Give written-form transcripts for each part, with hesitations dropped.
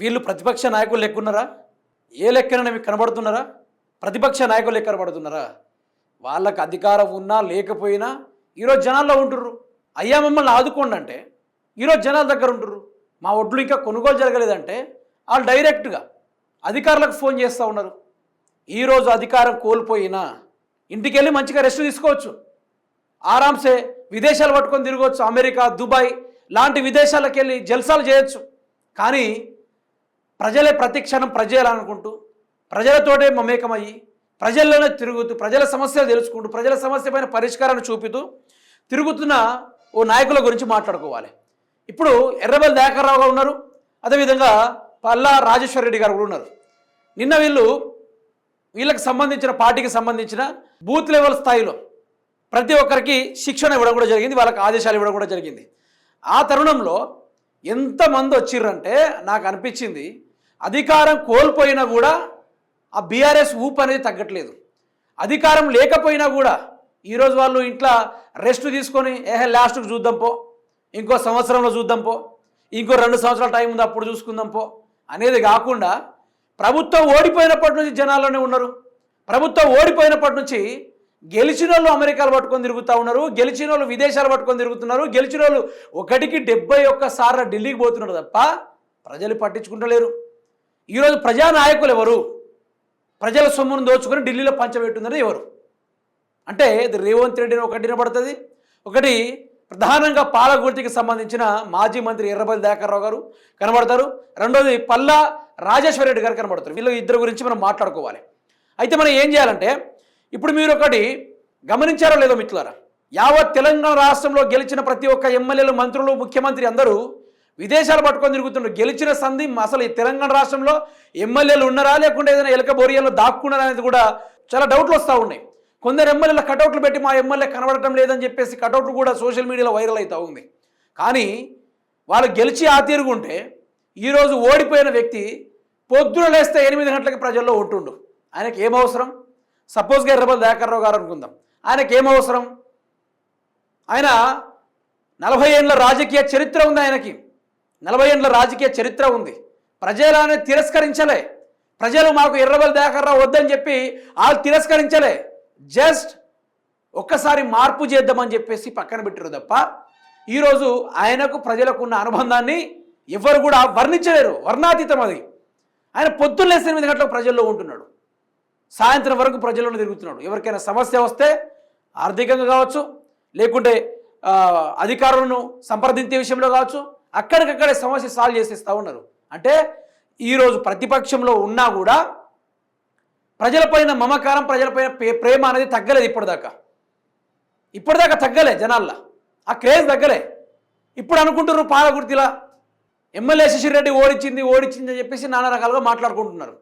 వీళ్ళు ప్రతిపక్ష నాయకులు లెక్కున్నారా? ఏ లెక్కన మీకు కనబడుతున్నారా? ప్రతిపక్ష నాయకులు లెక్క కనబడుతున్నారా? వాళ్ళకి అధికారం ఉన్నా లేకపోయినా ఈరోజు జనాల్లో ఉంటుర్రు. అయ్యా మమ్మల్ని ఆదుకోండి అంటే ఈరోజు జనాల దగ్గర ఉంటుర్రు. మా ఒడ్లు ఇంకా కొనుగోలు జరగలేదంటే వాళ్ళు డైరెక్ట్గా అధికారులకు ఫోన్ చేస్తూ ఉన్నారు. ఈరోజు అధికారం కోల్పోయినా ఇంటికి వెళ్ళి మంచిగా రెస్ట్ తీసుకోవచ్చు, ఆరాంసే విదేశాలు పట్టుకొని తిరగవచ్చు, అమెరికా, దుబాయ్ లాంటి విదేశాలకు వెళ్ళి జల్సాలు చేయొచ్చు. కానీ ప్రజలే ప్రతి క్షణం ప్రజలనుకుంటూ ప్రజలతోటే మమేకమయ్యి ప్రజల్లోనే తిరుగుతూ ప్రజల సమస్యలు తెలుసుకుంటూ ప్రజల సమస్య పైన పరిష్కారాన్ని చూపుతూ తిరుగుతున్న ఓ నాయకుల గురించి మాట్లాడుకోవాలి. ఇప్పుడు ఎర్రబెల్లి దయాకర్ రావు గారు ఉన్నారు, అదేవిధంగా పల్లా రాజేశ్వర రెడ్డి గారు కూడా ఉన్నారు. నిన్న వీళ్ళకి సంబంధించిన పార్టీకి సంబంధించిన బూత్ లెవెల్ స్థాయిలో ప్రతి ఒక్కరికి శిక్షణ ఇవ్వడం కూడా జరిగింది, వాళ్ళకి ఆదేశాలు ఇవ్వడం కూడా జరిగింది. ఆ తరుణంలో ఎంతమంది వచ్చిర్రంటే నాకు అనిపించింది అధికారం కోల్పోయినా కూడా ఆ బీఆర్ఎస్ ఊపు అనేది తగ్గట్లేదు. అధికారం లేకపోయినా కూడా ఈరోజు వాళ్ళు ఇంట్లో రెస్ట్ తీసుకొని లాస్ట్కి చూద్దాం పో, ఇంకో సంవత్సరంలో చూద్దాం పో, ఇంకో 2 సంవత్సరాల టైం ఉంది అప్పుడు చూసుకుందాం పో అనేది కాకుండా ప్రభుత్వం ఓడిపోయినప్పటి నుంచి జనాల్లోనే ఉన్నారు. ప్రభుత్వం ఓడిపోయినప్పటి నుంచి గెలిచిన వాళ్ళు అమెరికాలు పట్టుకొని తిరుగుతూ ఉన్నారు, గెలిచిన వాళ్ళు విదేశాలు పట్టుకొని తిరుగుతున్నారు, గెలిచిన వాళ్ళు 1కి 71 సార్లు ఢిల్లీకి పోతున్నారు తప్ప ప్రజలు పట్టించుకుంటలేరు. ఈరోజు ప్రజానాయకులు ఎవరు? ప్రజల సొమ్మును దోచుకొని ఢిల్లీలో పంచబెట్టున్నది ఎవరు అంటే ఇది రేవంత్ రెడ్డిని ఒకటి వినబడుతుంది. ఒకటి ప్రధానంగా పాలకుర్తికి సంబంధించిన మాజీ మంత్రి ఎర్రబెల్లి దయాకర్ రావు గారు కనబడతారు, రెండోది పల్లా రాజేశ్వర రెడ్డి గారు కనబడతారు. వీళ్ళ ఇద్దరు గురించి మనం మాట్లాడుకోవాలి. అయితే మనం ఏం చేయాలంటే ఇప్పుడు మీరు ఒకటి గమనించారో లేదో మిత్రులారా, యావత్ తెలంగాణ రాష్ట్రంలో గెలిచిన ప్రతి ఒక్క ఎమ్మెల్యేలు, మంత్రులు, ముఖ్యమంత్రి అందరూ విదేశాలు పట్టుకొని తిరుగుతున్నారు. గెలిచిన సంధి అసలు ఈ తెలంగాణ రాష్ట్రంలో ఎమ్మెల్యేలు ఉన్నారా లేకుంటే ఏదైనా ఎలక బోరియాలో దాక్కున్నారా అనేది కూడా చాలా డౌట్లు వస్తూ ఉన్నాయి. కొందరు ఎమ్మెల్యేల కటౌట్లు పెట్టి మా ఎమ్మెల్యే కనబడటం లేదని చెప్పేసి కటౌట్లు కూడా సోషల్ మీడియాలో వైరల్ అవుతూ ఉంది. కానీ వాళ్ళు గెలిచి ఆ తీరుగుంటే ఈరోజు ఓడిపోయిన వ్యక్తి పొద్దున లేస్తే 8 గంటలకి ప్రజల్లో ఉంటుండు. ఆయనకి ఏమవసరం? సపోజ్గా ఎర్రబెల్లి దయాకర్ రావు గారు అనుకుందాం, ఆయనకి ఏమవసరం? ఆయన 40 ఏళ్ళ రాజకీయ చరిత్ర ఉంది, ఆయనకి 40 ఏళ్ళ రాజకీయ చరిత్ర ఉంది. ప్రజలనే తిరస్కరించలే, ప్రజలు మాకు ఎర్రబెల్లి దయాకర్ రావు వద్దని చెప్పి వాళ్ళు తిరస్కరించలే, జస్ట్ ఒక్కసారి మార్పు చేద్దామని చెప్పేసి పక్కన పెట్టారు తప్ప ఈరోజు ఆయనకు ప్రజలకు ఉన్న అనుబంధాన్ని ఎవరు కూడా వర్ణించలేరు, వర్ణాతీతం అది. ఆయన పొద్దున్న లేస్తే 8 గంటలకు ప్రజల్లో ఉంటున్నాడు, సాయంత్రం వరకు ప్రజల్లోనే తిరుగుతున్నాడు. ఎవరికైనా సమస్య వస్తే ఆర్థికంగా కావచ్చు, లేకుంటే అధికారులను సంప్రదించే విషయంలో కావచ్చు, అక్కడికక్కడే సమస్య సాల్వ్ చేసేస్తూ ఉన్నారు. అంటే ఈరోజు ప్రతిపక్షంలో ఉన్నా కూడా ప్రజలపైన మమకారం, ప్రజలపైన ప్రేమ అనేది తగ్గలేదు. ఇప్పటిదాకా తగ్గలే జనాల్లో, ఆ క్రేజ్ తగ్గలే. ఇప్పుడు అనుకుంటున్నారు పాలకుర్తిలా ఎమ్మెల్యే శశిర్ రెడ్డి ఓడించింది అని చెప్పేసి నానా రకాలుగా మాట్లాడుకుంటున్నారు.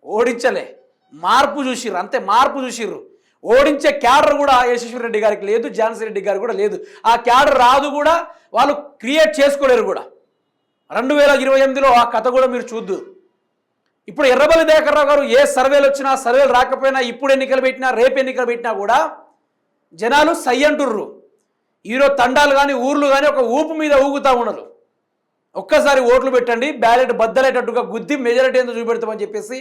ఓడించలే, మార్పు చూసిర్రు, అంతే. మార్పు చూసిర్రు. ఓడించే క్యాడర్ కూడా యశస్వి రెడ్డి గారికి లేదు, ఝాన్సీ రెడ్డి గారికి కూడా లేదు. ఆ క్యాడర్ రాదు కూడా, వాళ్ళు క్రియేట్ చేసుకోలేరు కూడా. 2028లో ఆ కథ కూడా మీరు చూద్దు. ఇప్పుడు ఎర్రబెల్లి దయాకర్ రావు గారు ఏ సర్వేలు వచ్చినా, సర్వేలు రాకపోయినా, ఇప్పుడు ఎన్నికలు పెట్టినా, రేపు ఎన్నికలు పెట్టినా కూడా జనాలు సై అంటుర్రు. ఈరోజు తండాలు కానీ ఊర్లు కానీ ఒక ఊపు మీద ఊగుతూ ఉన్నారు. ఒక్కసారి ఓట్లు పెట్టండి, బ్యాలెట్ బద్దలేటట్టుగా గుద్ది మెజారిటీ ఎందుకు చూపెడతామని చెప్పేసి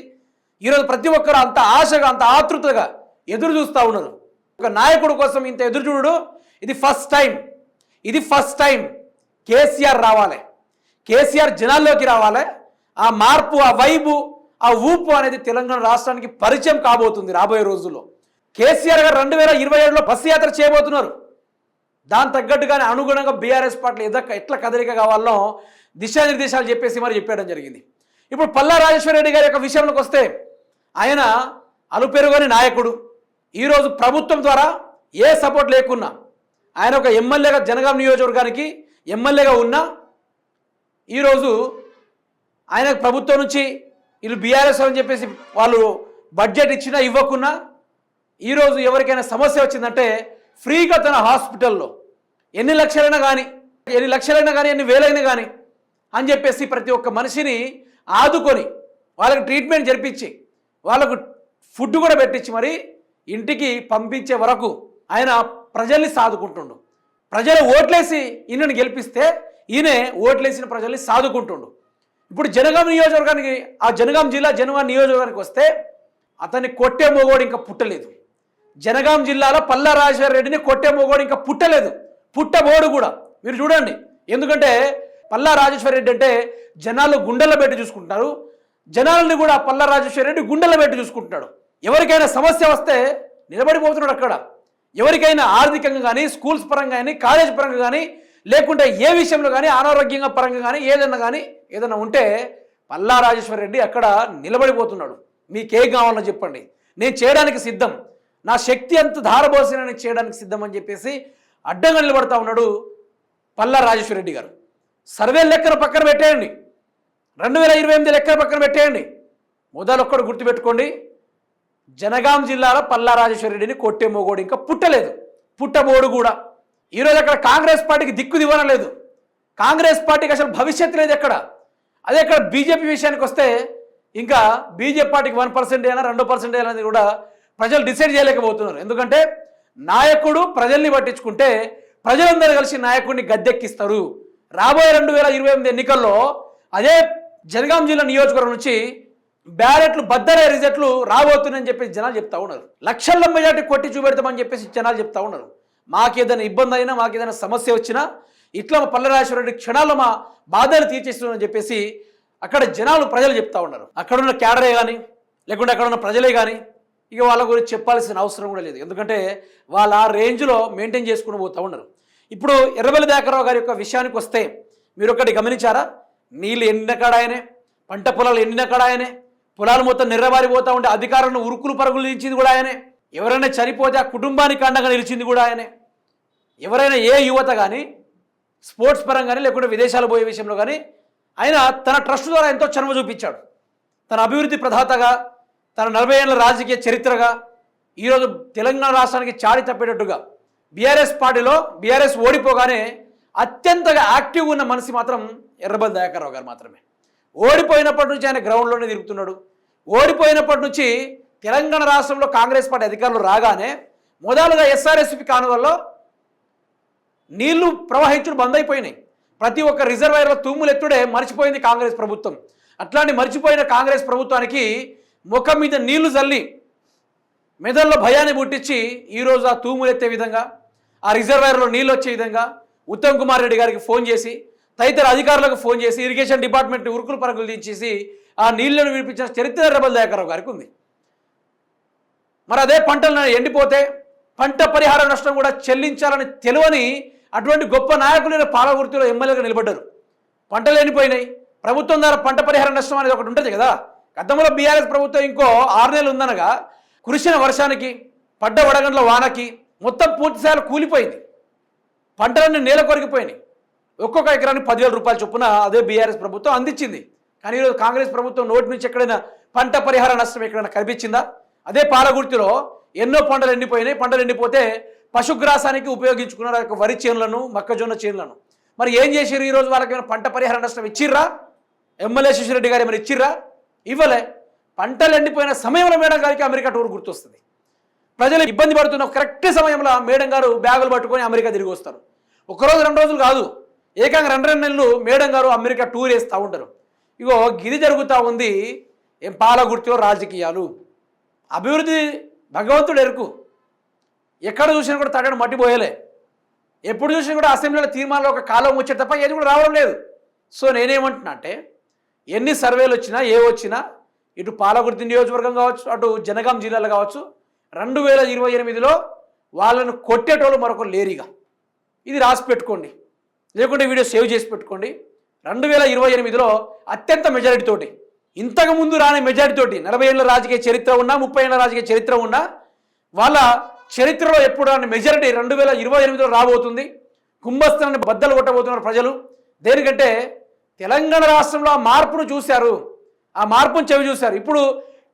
ఈరోజు ప్రతి ఒక్కరు అంత ఆశగా, అంత ఆతృతగా ఎదురు చూస్తూ ఉన్నారు. ఒక నాయకుడు కోసం ఇంత ఎదురు చూడు, ఇది ఫస్ట్ టైం కేసీఆర్ రావాలి, కేసీఆర్ జనాల్లోకి రావాలి. ఆ మార్పు, ఆ వైబు, ఆ ఊపు అనేది తెలంగాణ రాష్ట్రానికి పరిచయం కాబోతుంది రాబోయే రోజుల్లో. కేసీఆర్ గారు 2027లో బస్సు యాత్ర చేయబోతున్నారు. దాని తగ్గట్టుగానే అనుగుణంగా బీఆర్ఎస్ పార్టీ ఎట్లా కదలిక కావాలో దిశానిర్దేశాలు చెప్పేసి మరి చెప్పడం జరిగింది. ఇప్పుడు పల్లా రాజేశ్వర రెడ్డి గారి యొక్క విషయంలోకి వస్తే ఆయన అలుపెరుగని నాయకుడు. ఈరోజు ప్రభుత్వం ద్వారా ఏ సపోర్ట్ లేకున్నా, ఆయన ఒక ఎమ్మెల్యేగా జనగాం నియోజకవర్గానికి ఎమ్మెల్యేగా ఉన్నా, ఈరోజు ఆయన ప్రభుత్వం నుంచి వీళ్ళు బీఆర్ఎస్ అని చెప్పేసి వాళ్ళు బడ్జెట్ ఇచ్చినా ఇవ్వకున్నా, ఈరోజు ఎవరికైనా సమస్య వచ్చిందంటే ఫ్రీగా తన హాస్పిటల్లో ఎన్ని లక్షలైనా కానీ, ఎన్ని వేలైనా కానీ అని చెప్పేసి ప్రతి ఒక్క మనిషిని ఆదుకొని వాళ్ళకి ట్రీట్మెంట్ జరిపించి వాళ్ళకు ఫుడ్ కూడా పెట్టించి మరి ఇంటికి పంపించే వరకు ఆయన ప్రజల్ని సాదుకుంటుండు. ప్రజలు ఓట్లేసి ఈయనను గెలిపిస్తే ఈయనే ఓట్లేసిన ప్రజల్ని సాదుకుంటుండు. ఇప్పుడు జనగాం నియోజకవర్గానికి, ఆ జనగాం జిల్లా జనగాం నియోజకవర్గానికి వస్తే అతన్ని కొట్టే మొగోడు ఇంకా పుట్టలేదు. జనగాం జిల్లాలో పల్లా రాజశేఖర రెడ్డిని కొట్టే మొగోడు ఇంకా పుట్టలేదు, పుట్టబోడు కూడా. మీరు చూడండి, ఎందుకంటే పల్లా రాజేశ్వర రెడ్డి అంటే జనాలు గుండెల్లో పెట్టి చూసుకుంటున్నారు, జనాలని కూడా పల్లా రాజేశ్వర రెడ్డి గుండెల్లో పెట్టి చూసుకుంటున్నాడు. ఎవరికైనా సమస్య వస్తే నిలబడిపోతున్నాడు అక్కడ. ఎవరికైనా ఆర్థికంగా కానీ, స్కూల్స్ పరంగా కానీ, కాలేజ్ పరంగా కానీ, లేకుంటే ఏ విషయంలో కానీ, అనారోగ్యంగా పరంగా కానీ ఏదైనా ఉంటే పల్లా రాజేశ్వర రెడ్డి అక్కడ నిలబడిపోతున్నాడు. మీకేం కావాలో చెప్పండి, నేను చేయడానికి సిద్ధం, నా శక్తి అంత ధారబోసిన నేను చేయడానికి సిద్ధం అని చెప్పేసి అడ్డంగా నిలబడతా ఉన్నాడు పల్లా రాజేశ్వర రెడ్డి గారు. సర్వే లెక్కను పక్కన పెట్టేయండి, 2028 లెక్కను పక్కన పెట్టేయండి. మొదలొక్కడు గుర్తుపెట్టుకోండి, జనగాం జిల్లాలో పల్లా రాజేశ్వర రెడ్డిని కొట్టే మొగోడు ఇంకా పుట్టలేదు, పుట్టబోడు కూడా. ఈరోజు అక్కడ కాంగ్రెస్ పార్టీకి దిక్కు దివన లేదు, కాంగ్రెస్ పార్టీకి అసలు భవిష్యత్తు లేదు ఎక్కడ. అదే ఇక్కడ బీజేపీ విషయానికి వస్తే ఇంకా బీజేపీ పార్టీకి 1% అయినా 2% అనేది కూడా ప్రజలు డిసైడ్ చేయలేకపోతున్నారు. ఎందుకంటే నాయకుడు ప్రజల్ని పట్టించుకుంటే ప్రజలందరూ కలిసి నాయకుడిని గద్దెక్కిస్తారు. రాబోయే 2028 ఎన్నికల్లో అదే జనగాం జిల్లా నియోజకవర్గం నుంచి బ్యాలెట్లు బద్దలే రిజల్ట్లు రాబోతున్నాయని చెప్పేసి జనాలు చెప్తా ఉన్నారు. లక్షల మెజార్టీ కొట్టి చూపెడతామని చెప్పేసి జనాలు చెప్తా ఉన్నారు. మాకేదైనా ఇబ్బంది అయినా, మాకేదైనా సమస్య వచ్చినా ఇట్లా మా పల్లా రాజేశ్వర రెడ్డి క్షణాల్లో మా బాధలు తీర్చేస్తున్నారని చెప్పేసి అక్కడ జనాలు ప్రజలు చెప్తా ఉన్నారు. అక్కడున్న క్యాడరే కానీ, లేకుంటే అక్కడున్న ప్రజలే కానీ ఇక వాళ్ళ గురించి చెప్పాల్సిన అవసరం కూడా లేదు. ఎందుకంటే వాళ్ళు ఆ రేంజ్లో మెయింటైన్ చేసుకుని పోతూ ఉన్నారు. ఇప్పుడు ఎర్రబెల్లి దయాకర్రావు గారి యొక్క విషయానికి వస్తే మీరు ఒకటి గమనించారా? నీళ్ళు ఎండిన కాడాయనే, పంట పొలాలు ఎండిన కాడాయనే, పొలాలు మొత్తం నిర్రబారిపోతూ ఉంటే అధికారులను ఉరుకులు పరుగులు నిలిచింది కూడా ఆయనే. ఎవరైనా చనిపోతే ఆ కుటుంబానికి అండగా నిలిచింది కూడా ఆయనే. ఎవరైనా ఏ యువత కానీ స్పోర్ట్స్ పరంగా కానీ, లేకుంటే విదేశాలు పోయే విషయంలో కానీ ఆయన తన ట్రస్ట్ ద్వారా ఎంతో చనువ చూపించాడు. తన అభివృద్ధి ప్రదాతగా, తన 40 ఏళ్ల రాజకీయ చరిత్రగా ఈరోజు తెలంగాణ రాష్ట్రానికి చాడి తప్పేటట్టుగా బీఆర్ఎస్ పార్టీలో బీఆర్ఎస్ ఓడిపోగానే అత్యంతగా యాక్టివ్గా ఉన్న మనిషి మాత్రం ఎర్రబెల్లి దయాకర్రావు గారు మాత్రమే. ఓడిపోయినప్పటి నుంచి ఆయన గ్రౌండ్లోనే తిరుగుతున్నాడు. ఓడిపోయినప్పటి నుంచి తెలంగాణ రాష్ట్రంలో కాంగ్రెస్ పార్టీ అధికారులు రాగానే మొదలుగా ఎస్ఆర్ఎస్పి కానువల్లో నీళ్లు ప్రవహించడం బంద్ అయిపోయినాయి. ప్రతి ఒక్క రిజర్వాయర్లో తూములెత్తుడే మర్చిపోయింది కాంగ్రెస్ ప్రభుత్వం. అట్లాంటి మర్చిపోయిన కాంగ్రెస్ ప్రభుత్వానికి ముఖం మీద నీళ్లు చల్లి మెదల్లో భయాన్ని పుట్టించి ఈరోజు ఆ తూములెత్తే విధంగా, ఆ రిజర్వాయర్లో నీళ్ళు వచ్చే విధంగా ఉత్తమ్ కుమార్ రెడ్డి గారికి ఫోన్ చేసి, తదితర అధికారులకు ఫోన్ చేసి ఇరిగేషన్ డిపార్ట్మెంట్ ఉరుకులు పరుగులు దించేసి ఆ నీళ్లను విడిపించిన చరిత్ర ఎర్రబెల్లి దయాకర్రావు గారికి ఉంది. మరి అదే పంటలు ఎండిపోతే పంట పరిహార నష్టం కూడా చెల్లించాలని తెలియని అటువంటి గొప్ప నాయకులైన పాలకుర్తిలో ఎమ్మెల్యేగా నిలబడ్డారు. పంటలు ఎండిపోయినాయి, ప్రభుత్వం ద్వారా పంట పరిహార నష్టం అనేది ఒకటి ఉంటుంది కదా. గతంలో బీఆర్ఎస్ ప్రభుత్వం ఇంకో 6 నెలలు ఉందనగా కురిసిన వర్షానికి, పడ్డ వడగండ్ల వానకి మొత్తం పూర్తిస్థాయిలో కూలిపోయింది. పంటలన్నీ నేల కొరిగిపోయినాయి. ఒక్కొక్క ఎకరానికి 10,000 రూపాయల చొప్పున అదే బీఆర్ఎస్ ప్రభుత్వం అందించింది. కానీ ఈరోజు కాంగ్రెస్ ప్రభుత్వం నోటి నుంచి ఎక్కడైనా పంట పరిహార నష్టం ఎక్కడైనా కనిపించిందా? అదే పాలగుర్తిలో ఎన్నో పంటలు ఎండిపోయినాయి. పంటలు ఎండిపోతే పశుగ్రాసానికి ఉపయోగించుకున్నారు ఆ వరి చేనులను, మొక్కజొన్న చేనులను. మరి ఏం చేశారు? ఈరోజు వాళ్ళకి పంట పరిహార నష్టం ఇచ్చిర్రా? ఎమ్మెల్యే శశిరెడ్డి గారు ఏమైనా ఇచ్చిర్రా? ఇవ్వలే. పంటలు ఎండిపోయిన సమయంలో మేడం గారికి అమెరికా టూర్ గుర్తొస్తుంది. ప్రజలు ఇబ్బంది పడుతున్న కరెక్ట్ సమయంలో మేడం గారు బ్యాగులు పట్టుకొని అమెరికా తిరిగి వస్తారు. ఒకరోజు 2 రోజులు కాదు, ఏకంగా 2 నెలలు మేడం గారు అమెరికా టూర్ వేస్తూ ఉంటారు. ఇగో గిది జరుగుతూ ఉంది పాలగుర్తిలో రాజకీయాలు. అభివృద్ధి భగవంతుడు ఎరుకు. ఎక్కడ చూసినా కూడా తగ్గడం మట్టిపోయలే. ఎప్పుడు చూసినా కూడా అసెంబ్లీలో తీర్మానంలో ఒక కాలం వచ్చే తప్ప ఏది కూడా రావడం లేదు. సో నేనేమంటున్నా అంటే ఎన్ని సర్వేలు వచ్చినా ఏ వచ్చినా ఇటు పాలకుర్తి నియోజకవర్గం కావచ్చు, అటు జనగాం జిల్లాలో కావచ్చు, 2028లో వాళ్ళను కొట్టేటోళ్ళు మరొకరు లేరిగా. ఇది రాసి పెట్టుకోండి, లేకుంటే వీడియో సేవ్ చేసి పెట్టుకోండి. 2028లో అత్యంత మెజారిటీతోటి, ఇంతకుముందు రాని మెజారిటీతోటి, 40 ఏళ్ళ రాజకీయ చరిత్ర ఉన్నా, 30 ఏళ్ళ రాజకీయ చరిత్ర ఉన్నా, వాళ్ళ చరిత్రలో ఎప్పుడు రాని మెజారిటీ 2028లో రాబోతుంది. కుంభస్థానాన్ని బద్దలు కొట్టబోతున్నారు ప్రజలు. దేనికంటే తెలంగాణ రాష్ట్రంలో ఆ మార్పును చూశారు, ఆ మార్పును చెవి చూశారు. ఇప్పుడు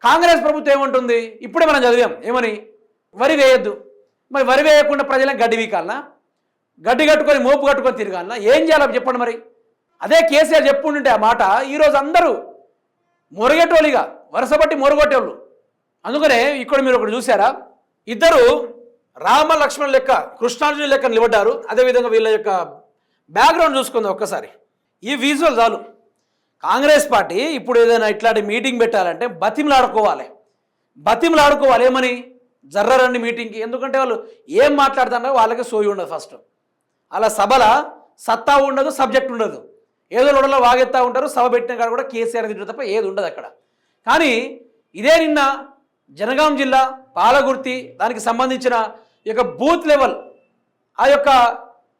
కాంగ్రెస్ ప్రభుత్వం ఏమంటుంది? ఇప్పుడే మనం చదివాం ఏమని, వరి వేయొద్దు. మరి వరి వేయకుండా ప్రజలను గడ్డి వీకాలనా? గడ్డి కట్టుకొని మోపు కట్టుకొని తిరగాలనా? ఏం చేయాలో చెప్పండి. మరి అదే కేసీఆర్ చెప్పుంటుంటే ఆ మాట ఈరోజు అందరూ మొరగేటోళ్ళుగా వరుసపట్టి మొరగొట్టేవాళ్ళు. అందుకనే ఇక్కడ మీరు ఒకటి చూసారా, ఇద్దరు రామ లక్ష్మణ్ లెక్క, కృష్ణార్జున లెక్క నిలబడ్డారు. అదేవిధంగా వీళ్ళ యొక్క బ్యాక్గ్రౌండ్ చూసుకుందాం ఒక్కసారి. ఈ విజువల్ చాలు. కాంగ్రెస్ పార్టీ ఇప్పుడు ఏదైనా ఇట్లాంటి మీటింగ్ పెట్టాలంటే బతిమలాడుకోవాలి ఏమని జర్రరండి మీటింగ్కి. ఎందుకంటే వాళ్ళు ఏం మాట్లాడుతున్నారో వాళ్ళకి సోయి ఉండదు. ఫస్ట్ అలా సభల సత్తా ఉండదు, సబ్జెక్ట్ ఉండదు. ఏదో లొడలో వాగెత్తా ఉంటారు. సభ పెట్టిన కాడ కూడా కేసీఆర్ తింటారు తప్ప ఏది ఉండదు అక్కడ. కానీ ఇదే నిన్న జనగాం జిల్లా పాలగుర్తి దానికి సంబంధించిన ఈ యొక్క బూత్ లెవెల్ ఆ యొక్క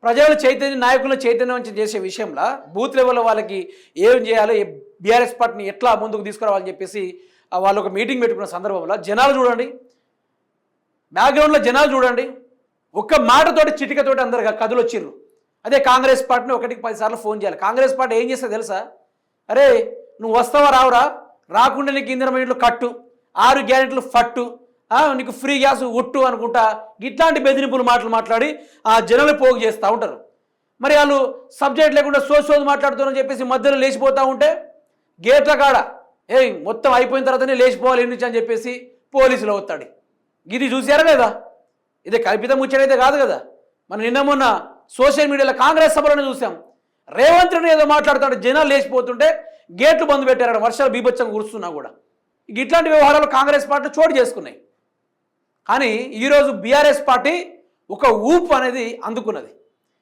ప్రజల చైతన్య నాయకుల చైతన్యవంతం చేసే విషయంలో బూత్ లెవెల్లో వాళ్ళకి ఏం చేయాలి, బీఆర్ఎస్ పార్టీని ఎట్లా ముందుకు తీసుకురావాలని చెప్పేసి వాళ్ళు ఒక మీటింగ్ పెట్టుకున్న సందర్భంలో జనాలు చూడండి, బ్యాక్గ్రౌండ్లో జనాలు చూడండి, ఒక్క మాటతోటి చిటికతోటి అందరు కథలు వచ్చిర్రు. అదే కాంగ్రెస్ పార్టీని 1కి 10 సార్లు ఫోన్ చేయాలి. కాంగ్రెస్ పార్టీ ఏం చేస్తే తెలుసా, అరే నువ్వు వస్తావా రావురా, రాకుండా నీకు ఇంధనం కట్టు, 6 గ్యారెంటీలు ఫట్టు, నీకు ఫ్రీ గ్యాస్ ఉట్టు అనుకుంటా ఇట్లాంటి బెదిరింపులు మాట్లాడి ఆ జనాలు పోగు చేస్తూ ఉంటారు. మరి వాళ్ళు సబ్జెక్ట్ లేకుండా సోది మాట్లాడుతున్నారని చెప్పేసి మధ్యలో లేచిపోతూ ఉంటే గేట్ల కాడ మొత్తం అయిపోయిన తర్వాతనే లేచిపోవాలి ఎందుకు అని చెప్పేసి పోలీసులు అవుతాడు. ఇది చూసారా లేదా? ఇదే కల్పితం ముచ్చడైతే కాదు కదా. మనం నిన్న మొన్న సోషల్ మీడియాలో కాంగ్రెస్ సభలోనే చూసాం. రేవంత్ రెడ్డి ఏదో మాట్లాడుతాడు, జనాలు లేచిపోతుంటే గేట్లు బంద్ పెట్టారు, వర్షాలు బీభత్సంగా కురుస్తున్నా కూడా. ఇట్లాంటి వ్యవహారాలు కాంగ్రెస్ పార్టీ చోటు చేసుకున్నాయి. కానీ ఈరోజు బీఆర్ఎస్ పార్టీ ఒక ఊపు అనేది అందుకున్నది.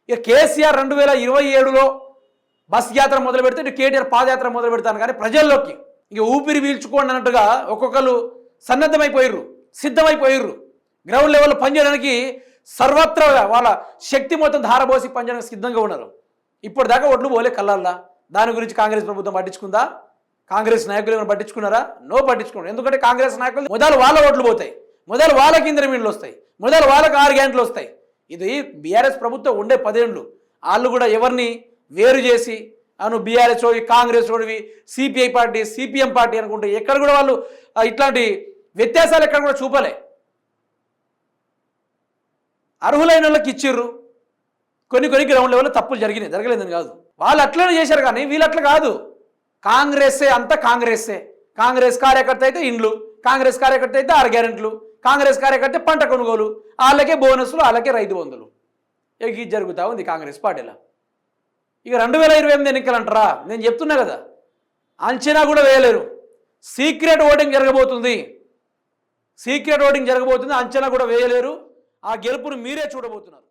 ఇక కేసీఆర్ 2027లో బస్ యాత్ర మొదలు పెడితే ఇటు కేటీఆర్ పాదయాత్ర మొదలు పెడతాను. కానీ ప్రజల్లోకి ఇక ఊపిరి పీల్చుకోండి అన్నట్టుగా ఒక్కొక్కరు సిద్ధమైపోయిర్రు. గ్రౌండ్ లెవెల్లో పనిచేయడానికి సర్వత్రా వాళ్ళ శక్తి మొత్తం ధారబోసి పనిచేయడానికి సిద్ధంగా ఉన్నారు. ఇప్పటిదాకా ఓట్లు పోలే కళ్ళల్లా. దాని గురించి కాంగ్రెస్ ప్రభుత్వం పట్టించుకుందా? కాంగ్రెస్ నాయకులు ఏమైనా పట్టించుకున్నారా? పట్టించుకున్నారు. ఎందుకంటే కాంగ్రెస్ నాయకులు మొదలు వాళ్ళ ఓట్లు పోతాయి, మొదలు వాళ్ళకి ఇంద్రమీన్లు వస్తాయి, మొదలు వాళ్ళకి 6 గ్యారెంటీలు వస్తాయి. ఇది బీఆర్ఎస్ ప్రభుత్వం ఉండే 10 ఏళ్ళు. వాళ్ళు కూడా ఎవరిని వేరు చేసి నువ్వు బీఆర్ఎస్ ఓడివి, కాంగ్రెస్ ఓడివి, సిపిఐ పార్టీ, సిపిఎం పార్టీ అనుకుంటే ఎక్కడ కూడా వాళ్ళు ఇట్లాంటి వ్యత్యాసాలు ఎక్కడ కూడా చూపలే. అర్హులైన వాళ్ళకి ఇచ్చిర్రు. కొన్ని గ్రౌండ్ లెవెల్లో తప్పులు జరగలేదని కాదు, వాళ్ళు అట్లనే చేశారు. కానీ వీళ్ళు అట్లా కాదు. కాంగ్రెస్సే అంతా కాంగ్రెస్ కార్యకర్త అయితే ఇండ్లు, కాంగ్రెస్ కార్యకర్త అయితే 6 గ్యారెంటీలు, కాంగ్రెస్ కార్యకర్త పంట కొనుగోలు, వాళ్ళకే బోనస్లు, వాళ్ళకే రైతు బంధులు. ఇది జరుగుతూ ఉంది కాంగ్రెస్ పార్టీలో. ఇక 2028 ఎన్నికలు అంటారా? నేను చెప్తున్నా కదా, అంచనా కూడా వేయలేరు. సీక్రెట్ ఓటింగ్ జరగబోతుంది, అంచనా కూడా వేయలేరు. ఆ గెలుపును మీరే చూడబోతున్నారు.